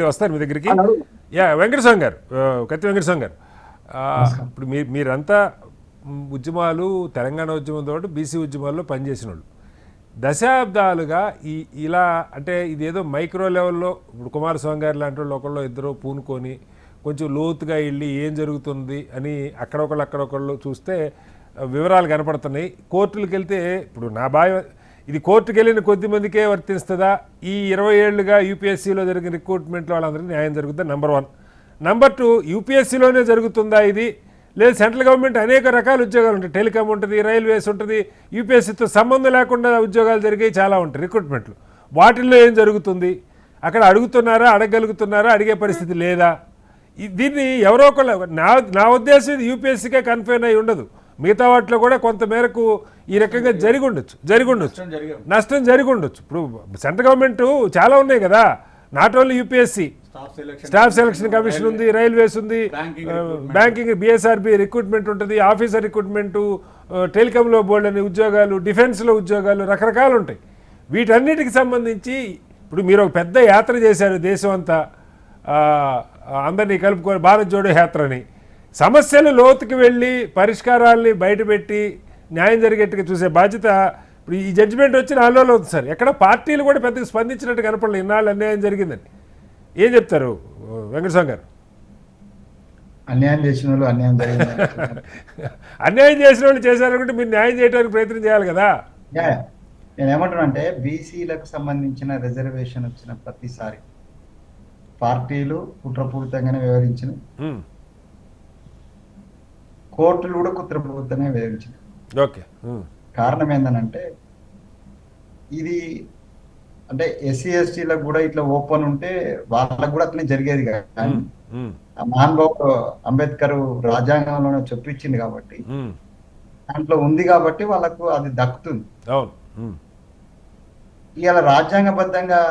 వస్తారు మీ దగ్గరికి. వెంకటస్వామి గారు, కత్తి వెంకటస్వామి గారు, ఇప్పుడు మీరంతా ఉద్యమాలు, తెలంగాణ ఉద్యమంతో పాటు బీసీ ఉద్యమాల్లో పనిచేసిన వాళ్ళు, దశాబ్దాలుగా ఇలా అంటే ఇదేదో మైక్రో లెవెల్లో ఇప్పుడు కుమారస్వామి గారు లాంటి వాళ్ళు ఒకళ్ళు ఇద్దరు పూనుకొని కొంచెం లోతుగా వెళ్ళి ఏం జరుగుతుంది అని అక్కడొకళ్ళు చూస్తే వివరాలు కనపడుతున్నాయి. కోర్టులకు వెళ్తే ఇప్పుడు నా బాయ్ ఇది కోర్టుకు వెళ్ళిన కొద్ది మందికే వర్తిస్తుందా, ఈ 20 ఏళ్లుగా యూపీఎస్సీలో జరిగిన రిక్రూట్మెంట్లో వాళ్ళందరికీ న్యాయం జరుగుతుందా? నెంబర్ 1. నెంబర్ 2, యూపీఎస్సీలోనే జరుగుతుందా ఇది, లేదు సెంట్రల్ గవర్నమెంట్ అనేక రకాల ఉద్యోగాలు ఉంటాయి, టెలికాం ఉంటుంది, రైల్వేస్ ఉంటుంది, యూపీఎస్సీతో సంబంధం లేకుండా ఉద్యోగాలు జరిగేవి చాలా ఉంటాయి రిక్రూట్మెంట్లు, వాటిల్లో ఏం జరుగుతుంది, అక్కడ అడుగుతున్నారా, అడగగలుగుతున్నారా, అడిగే పరిస్థితి లేదా? దీన్ని ఎవరో ఒకళ్ళు, నా ఉద్దేశం ఇది యూపీఎస్సీకే కన్ఫైన్ అయి ఉండదు, మిగతా వాటిలో కూడా కొంత మేరకు ఈ రకంగా జరిగి ఉండొచ్చు, నష్టం జరిగి ఉండొచ్చు. ఇప్పుడు సెంట్రల్ గవర్నమెంట్ చాలా ఉన్నాయి కదా, not only UPSC, staff selection commission ఉంది, రైల్వేస్ ఉంది, బ్యాంకింగ్, బిఎస్ఆర్బి రిక్రూట్మెంట్ ఉంటుంది, ఆఫీసర్ రిక్రూట్మెంటు, టెలికాంలో బోల్డ్ అనే ఉద్యోగాలు, డిఫెన్స్లో ఉద్యోగాలు, రకరకాలు ఉంటాయి. వీటన్నిటికి సంబంధించి ఇప్పుడు మీరు ఒక పెద్ద యాత్ర చేశారు దేశం అంతా, అందరినీ కలుపుకొని భారత్ జోడో యాత్రని, సమస్యలు లోతుకి వెళ్ళి పరిష్కారాల్ని బయటపెట్టి న్యాయం జరిగేట్టుగా చూసే బాధ్యత ఇప్పుడు ఈ జడ్జిమెంట్ వచ్చి 4 రోజులు అవుతుంది సార్. ఎక్కడ పార్టీలు కూడా పెద్దగా స్పందించినట్టు కనపడలేదు, ఇన్నాళ్ళు అన్యాయం జరిగిందని. ఏం చెప్తారు వెంకటస్వామి గారు? అన్యాయం చేసిన వాళ్ళు అన్యాయం అన్యాయం చేసిన వాళ్ళు చేశారనుకుంటే మీరు న్యాయం చేయడానికి ప్రయత్నం చేయాలి కదా. నేను ఏమంటున్నానంటే బీసీలకు సంబంధించిన రిజర్వేషన్ వచ్చిన ప్రతిసారి పార్టీలు కుట్రపూరితంగానే వ్యవహరించిన, కోర్టులు కూడా కుట్రపూరితంగా వ్యవహరించిన. ఓకే, కారణం ఏంటంటే ఇది అంటే ఎస్సీ ఎస్టీలకు కూడా ఇట్లా ఓపెన్ ఉంటే వాళ్ళకు కూడా అట్లనే జరిగేది కదా. మహానుభావుడు అంబేద్కర్ రాజ్యాంగంలోనే చెప్పించింది కాబట్టి, దాంట్లో ఉంది కాబట్టి వాళ్ళకు అది దక్కుతుంది. ఇవాళ రాజ్యాంగబద్ధంగా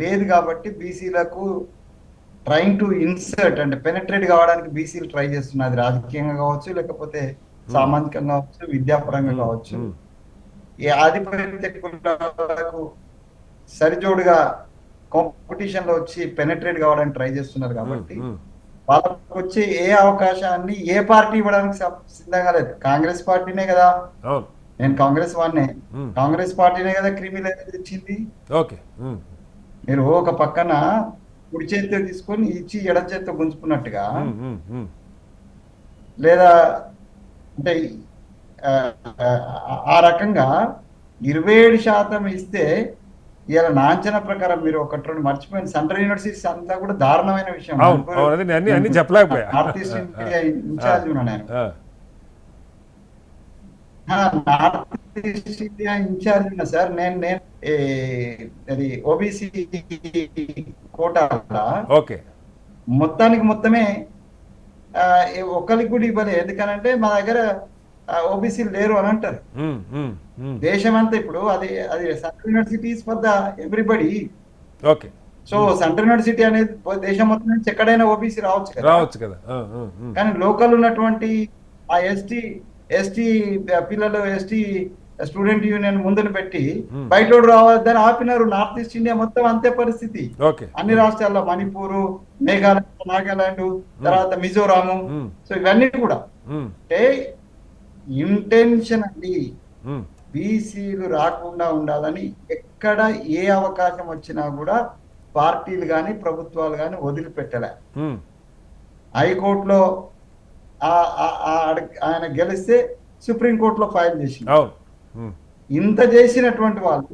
లేదు కాబట్టి బీసీలకు ట్రైంగ్ టు ఇన్సర్ట్ అంటే పెనట్రేట్ కావడానికి బీసీలు ట్రై చేస్తున్నారు, రాజకీయంగా కావచ్చు, లేకపోతే సామాజికంగా కావచ్చు, విద్యాపరంగా కావచ్చు. ఈ ఆధిపత్య కులాలకు సరిజోడుగా కాంపిటీషన్ లో వచ్చి పెనట్రేట్ కావడానికి ట్రై చేస్తున్నారు కాబట్టి వాళ్ళకు వచ్చే ఏ అవకాశాన్ని ఏ పార్టీ ఇవ్వడానికి సిద్ధంగా లేదు. కాంగ్రెస్ పార్టీనే కదా, నేను కాంగ్రెస్ వాడినే, కాంగ్రెస్ పార్టీనే కదా క్రిమినల్ ఇచ్చింది. మీరు ఒక పక్కన కుడి చేతితో తీసుకొని ఇచ్చి ఎడం చేతితో గుంజుకున్నట్టుగా, లేదా అంటే ఆ రకంగా 27% ఇస్తే ఇలా నాంచన ప్రకారం మీరు ఒకటి రెండు మర్చిపోయిన సెంట్రల్ యూనివర్సిటీస్ అంతా కూడా దారుణమైన విషయం. నార్త్ ఈస్ట్ ఇండియా ఇన్ఛార్జ్ ఉన్నా నేను, నార్త్ ఈస్ట్ ఇండియా ఇన్ఛార్జ్ ఉన్నా సార్ నేను అది ఓబీసీ కోటా మొత్తానికి మొత్తమే ఒకరికి కూడా ఇవ్వలేదు. ఎందుకనంటే మా దగ్గర ఓబీసీలు లేరు అని అంటారు. దేశం అంతా ఇప్పుడు అది central universities for the everybody. So central university అనేది దేశం మొత్తం నుంచి ఎక్కడైనా ఓబీసీ రావచ్చు కదా. కానీ లోకల్ ఉన్నటువంటి ఆ ఎస్టీ పిల్లలు, ఎస్టీ స్టూడెంట్ యూనియన్ ముందును పెట్టి బయట రావద్దని ఆపినారు. నార్త్ ఈస్ట్ ఇండియా మొత్తం అంతే పరిస్థితి. అన్ని రాష్ట్రాల్లో మణిపూర్, మేఘాలయ, నాగాలాండ్, తర్వాత మిజోరాము, సో ఇవన్నీ కూడా అంటే ఇంటెన్షన్ అండి బీసీలు రాకుండా ఉండాలని. ఎక్కడ ఏ అవకాశం వచ్చినా కూడా పార్టీలు కానీ ప్రభుత్వాలు కానీ వదిలిపెట్టలే. హైకోర్టులో ఆయన గెలిస్తే సుప్రీంకోర్టులో ఫైల్ చేసింది. ఇంత చేసినటువంటి వాళ్ళు,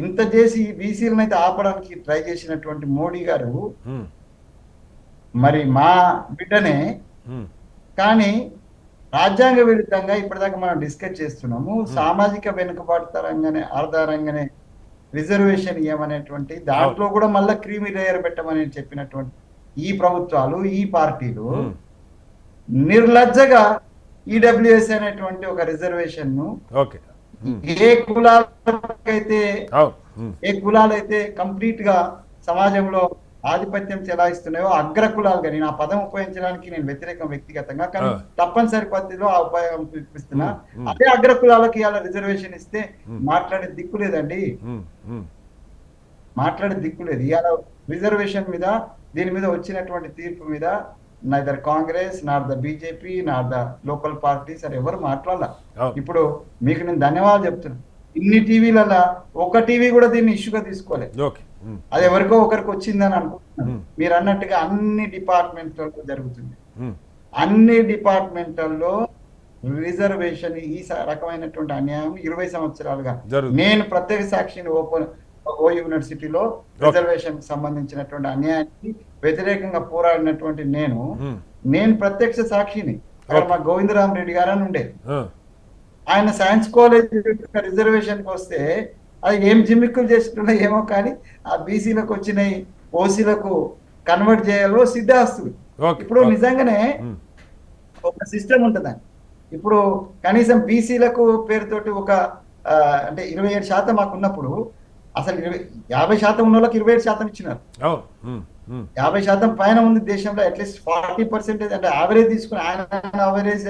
ఇంత చేసి బీసీలను అయితే ఆపడానికి ట్రై చేసినటువంటి మోడీ గారు మరి మా బిడ్డనే, కానీ రాజ్యాంగ విరుద్ధంగా ఇప్పటిదాకా మనం డిస్కస్ చేస్తున్నాము, సామాజిక వెనుకబాటుతరంగానే ఆధారంగానే రిజర్వేషన్ ఇవ్వమనేటువంటి దాంట్లో కూడా మళ్ళీ క్రీమీ లేయర్ పెట్టమని చెప్పినటువంటి ఈ ప్రభుత్వాలు, ఈ పార్టీలు నిర్లజ్జగా ఈడబ్ల్యూఎస్ అనేటువంటి ఒక రిజర్వేషన్ ను ఏ కులాలైతే కంప్లీట్ గా సమాజంలో ఆధిపత్యం చెలాయిస్తున్నాయో అగ్ర కులాలు, కానీ నా పదం ఉపయోగించడానికి నేను వ్యతిరేకం వ్యక్తిగతంగా, కానీ తప్పనిసరి పద్ధతిలో ఆ ఉపయోగం చూపిస్తున్నా. అదే అగ్ర కులాలకి ఇలా రిజర్వేషన్ ఇస్తే మాట్లాడే దిక్కు లేదండి. మాట్లాడే దిక్కు లేదు. ఇవాళ రిజర్వేషన్ మీద దీని మీద వచ్చినటువంటి తీర్పు మీద neither Congress nor the BJP nor the local parties అని ఎవరు మాట్లాడాల. అవును. ఇప్పుడు మీకు నేను ధన్యవాదాలు చెప్తున్నాను. ఇన్ని టీవీలలో ఒక టీవీ కూడా దీన్ని ఇష్యూగా తీసుకోలేదు. ఓకే. అది ఎవరికో ఒకరికి వచ్చిందని అనుకుంటున్నాను. మీరు అన్నట్టుగా అన్ని డిపార్ట్మెంట్లలో జరుగుతుంది. అన్ని డిపార్ట్మెంట్లలో రిజర్వేషన్ ఈ రకమైనటువంటి అన్యాయం 20 సంవత్సరాలుగా నేను ప్రత్యేక సాక్షిని ఓ యూనివర్సిటీలో రిజర్వేషన్ సంబంధించినటువంటి అన్యాయానికి వ్యతిరేకంగా పోరాడినటువంటి నేను ప్రత్యక్ష సాక్షిని. అక్కడ మా గోవిందరామ్ రెడ్డి గారు అని ఉండే, ఆయన సైన్స్ కాలేజ్ రిజర్వేషన్ కి వస్తే అది ఏం జిమ్మిక్కులు చేస్తున్నా ఏమో కానీ ఆ బీసీలకు వచ్చినాయి ఓసీలకు కన్వర్ట్ చేయాలో సిద్ధాస్తులు. ఇప్పుడు నిజంగానే ఒక సిస్టమ్ ఉంటుందండి. ఇప్పుడు కనీసం బీసీలకు పేరుతోటి ఒక అంటే 27% మాకు ఉన్నప్పుడు అసలు 50% ఉన్న వాళ్ళకి 27% ఇచ్చినారు. 50% పైన ఉంది దేశంలో. అట్లీస్ట్ 40% అంటే యావరేజ్ తీసుకున్న ఆయన యావరేజ్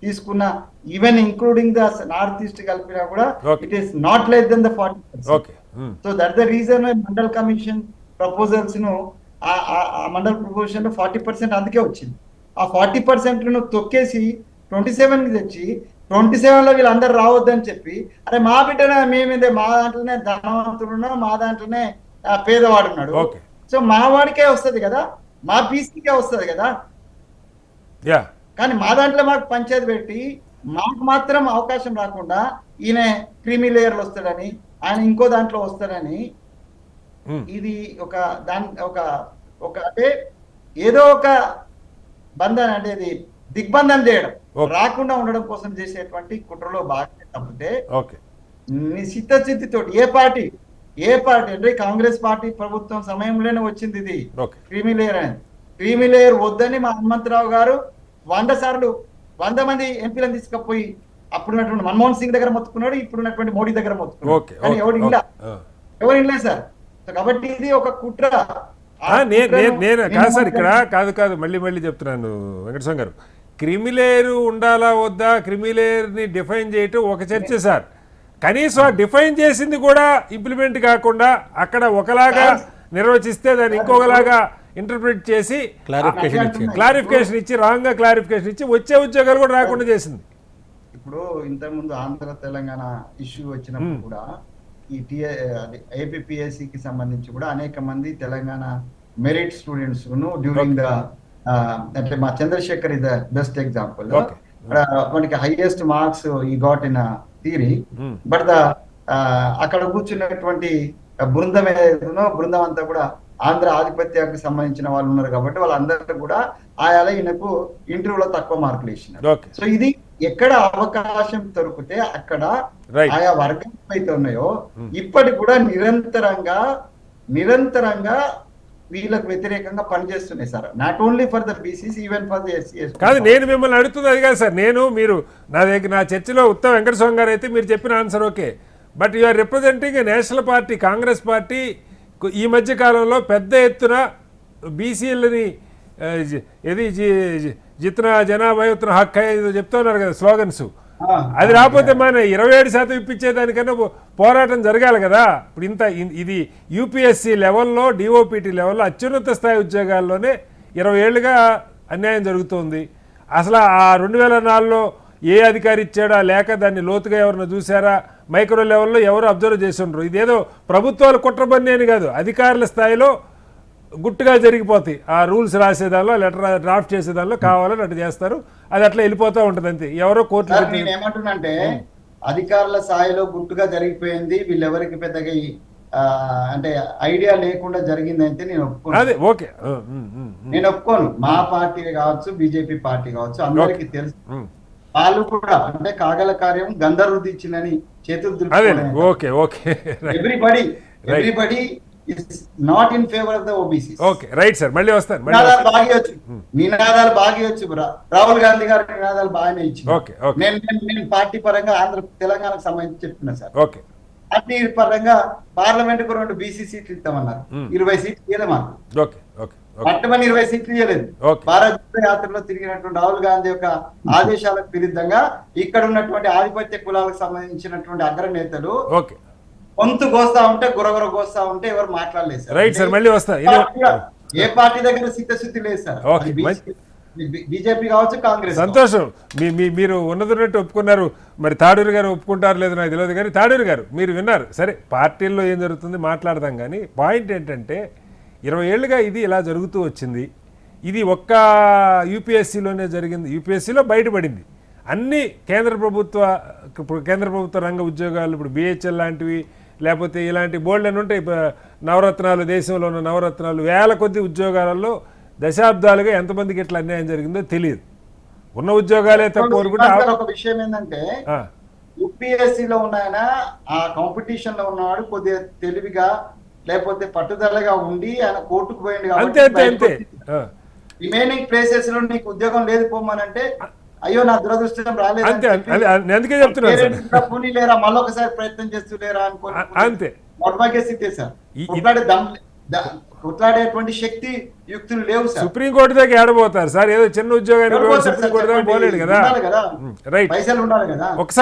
తీసుకున్న even including the north east కలిపినా కూడా it is not less than the 40%. So that the reason Mandal commission proposals ను ఆ మండల్ ప్రపోజల్ లో 40% అందుకే వచ్చింది. ఆ 40% తొక్కేసి 27 తెచ్చి 27లో వీళ్ళందరూ రావద్దని చెప్పి, అరే మా బిడ్డనే మేమేదే, మా దాంట్లోనే ధనవంతుడున్నాడు, మా దాంట్లోనే పేదవాడున్నాడు, సో మా వాడికే వస్తుంది కదా, మా బీసీకే వస్తుంది కదా, కానీ మా దాంట్లో మాకు పంచాయతీ పెట్టి మాకు మాత్రం అవకాశం రాకుండా ఈయన క్రీమీ లేయర్లు వస్తాడని, ఆయన ఇంకో దాంట్లో వస్తాడని, ఇది ఒక దాని ఒక అంటే ఏదో ఒక బంధం అంటే ఇది దిగ్బంధం చేయడం, రాకుండా ఉండడం కోసం చేసేటువంటి కుట్రలో బాగా తప్పితే చిత్తశుద్ధితోటి ఏ పార్టీ అంటే కాంగ్రెస్ పార్టీ ప్రభుత్వం సమయంలోనే వచ్చింది ఇది క్రీమీ లేయర్ అని. క్రీమీ లేయర్ వద్దని మా హనుమంతరావు గారు 100 మంది ఎంపీలను తీసుకుపోయి అప్పుడున్నటువంటి మన్మోహన్ సింగ్ దగ్గర మొత్తుకున్నాడు, ఇప్పుడున్నటువంటి మోడీ దగ్గర మొత్తుకున్నాడు, కానీ ఎవరు ఇల్లే సార్. కాబట్టి ఇది ఒక కుట్ర. నేను కాదు సార్, ఇక్కడ కాదు మళ్ళీ చెప్తున్నాను వెంకటస్వామి గారు, క్రిమిలేయర్ ఉండాలా వద్దా, క్రిమిలేయర్ని డిఫైన్ చేయటం ఒక చర్చ సార్. కనీసం డిఫైన్ చేసింది కూడా ఇంప్లిమెంట్ కాకుండా అక్కడ ఒకలాగా నిర్వచిస్తే దాన్ని ఇంకొకలాగా ఇంటర్ప్రిట్ చేసి క్లారిఫికేషన్ ఇచ్చి రాంగ్ గా క్లారిఫికేషన్ ఇచ్చి వచ్చే ఉద్యోగాలు కూడా రాకుండా చేసింది. ఇప్పుడు ఇంతకుముందు ఆంధ్ర తెలంగాణ ఇష్యూ వచ్చినప్పుడు కూడా ఈ ఏపీపీఎస్సికి సంబంధించి కూడా అనేక మంది Telangana merit students during the అంటే మా Chandrashekar is the best example. మనకి హైయెస్ట్ మార్క్స్ ఈ గాట్ ఇన్ థియరీ, బట్ అక్కడ కూర్చున్నటువంటి బృందం ఏదైతుందో బృందం అంతా కూడా ఆంధ్ర ఆధిపత్యానికి సంబంధించిన వాళ్ళు ఉన్నారు కాబట్టి వాళ్ళందరూ కూడా ఆయా ఈయనకు ఇంటర్వ్యూలో తక్కువ మార్కులు ఇచ్చినారు. సో ఇది ఎక్కడ అవకాశం దొరికితే అక్కడ ఆయా వర్గాలు అయితే ఉన్నాయో ఇప్పటికి కూడా నిరంతరంగా వీళ్ళకు వ్యతిరేకంగా పనిచేస్తున్నాయి sir. Not only for the BCs, even for the SCS. కాదు, నేను మిమ్మల్ని అడుగుతుంది అది కాదు సార్. మీరు నా చర్చలో ఉత్తమ్ వెంకటస్వామి గారు అయితే మీరు చెప్పిన answer okay, but you are representing national party, Congress party. ఈ మధ్య కాలంలో పెద్ద ఎత్తున బీసీలని ఏది జిత్నా జనాభా యుత్న హక్కు చెప్తున్నారు కదా స్లోగన్స్. అది రాకపోతే మన 27% ఇప్పించేదానికన్నా పోరాటం జరగాలి కదా. ఇప్పుడు ఇది యూపీఎస్సీ లెవెల్లో, డిఓపిటి లెవెల్లో అత్యున్నత స్థాయి ఉద్యోగాల్లోనే 20 ఏళ్ళుగా అన్యాయం జరుగుతుంది. అసలు ఆ 2004లో ఏ అధికారి ఇచ్చాడా, లేక దాన్ని లోతుగా ఎవరిని చూసారా, మైక్రో లెవెల్లో ఎవరు అబ్జర్వ్ చేసి ఉండరు. ఇదేదో ప్రభుత్వాలు కుట్రబన్ని అని కాదు, అధికారుల స్థాయిలో గుట్టుగా జరిగిపోతాయి. ఆ రూల్స్ రాసేదానిలో, లెటర్ డ్రాఫ్ట్ చేసేదానిలో కావాలని అటు చేస్తారు, అది అట్లా వెళ్ళిపోతూ ఉంటుంది అంతే. ఎవరో కోర్టు ఏమంటున్నంటే అధికారుల స్థాయిలో గుట్టుగా జరిగిపోయింది, వీళ్ళెవరికి పెద్దగా అంటే ఐడియా లేకుండా జరిగింది అంటే నేను ఒప్పుకోను. మా పార్టీ కావచ్చు, బీజేపీ పార్టీ కావచ్చు, అందరికి తెలుసు. వాళ్ళు కూడా అంటే కాగల కార్యం గంధర్వుడు ఇచ్చిందని చేతులు everybody not in favour of the OBC. Okay, right sir, మళ్ళీ వస్తాను. నినాదాలు బాగా వచ్చు. రాహుల్ గాంధీ గారు నినాదాలు బాగానే ఇచ్చి నేను పార్టీ పరంగా తెలంగాణకు సంబంధించి చెప్తున్నా సార్. ఓకే, పార్టీ పరంగా పార్లమెంట్ కు 2 బీసీ సీట్లు ఇస్తామన్నారు, 20 సీట్లు ఇవ్వలేదు మాకు. పట్టమని 20 సీట్లు ఇవ్వలేదు. భారత్ యాత్రలో తిరిగినటువంటి రాహుల్ గాంధీ యొక్క ఆదేశాలకు విరుద్ధంగా ఇక్కడ ఉన్నటువంటి ఆధిపత్య కులాలకు సంబంధించినటువంటి అగ్రనేతలు గొంతు కోస్తా ఉంటే గురగుర కోస్తా ఉంటే ఎవరు మాట్లాడలేదు సార్. రైట్ సార్, అంటే మళ్ళీ వస్తా. ఏ పార్టీ దగ్గర సిద్ధశుద్ధి లేదు సార్. ఓకే, బీజేపీ కావచ్చు, కాంగ్రెస్ సంతోషం. మీరు ఉన్నదన్నట్టు ఒప్పుకున్నారు. మరి తాడూరు గారు ఒప్పుకుంటారు లేదు నాకు తెలియదు, కానీ తాడూరు గారు మీరు విన్నారు. సరే, పార్టీల్లో ఏం జరుగుతుంది మాట్లాడదాం, కానీ పాయింట్ ఏంటంటే 20 ఏళ్ళుగా ఇది ఇలా జరుగుతూ వచ్చింది. ఇది ఒక్క యూపీఎస్సీలోనే జరిగింది, యూపీఎస్సీలో బయటపడింది. అన్ని కేంద్ర ప్రభుత్వ రంగ ఉద్యోగాలు, ఇప్పుడు బిహెచ్ఎల్ లాంటివి, లేకపోతే ఇలాంటి బోల్డ్ అని ఉంటాయి నవరత్నాలు, దేశంలో ఉన్న నవరత్నాలు, వేల కొద్ది ఉద్యోగాలలో దశాబ్దాలుగా ఎంతమందికి ఇట్లా అన్యాయం జరిగిందో తెలియదు. ఉన్న ఉద్యోగాలే తక్కువ. ఒక విషయం ఏంటంటే యూపీఎస్సీలో ఉన్నాయన ఆ కాంపిటీషన్ లో ఉన్నవాడు కొద్దిగా తెలివిగా లేకపోతే పట్టుదలగా ఉండి ఆయన కోర్టుకు పోయింది అంతే. రిమైనింగ్ ప్లేసెస్ లో నీకు ఉద్యోగం లేదు పోమనంటే అయ్యో నా దురదృష్టం రాలేదు అందుకే చెప్తున్నా. పోనీ లేరా మళ్ళొకసారి ప్రయత్నం చేస్తూ లేరా అనుకో అంతే. దౌర్భాగ్య స్థితి సార్. కొట్లాడేటువంటి శక్తి యుక్తులు లేవు సార్. సుప్రీంకోర్టు దగ్గర ఏడబోతారు సార్, ఏదో చిన్న ఉద్యోగానికి సుప్రీంకోర్టు దగ్గర పోలేడు కదా. రైట్, పైసలు ఉండాలి కదా. ఒకసారి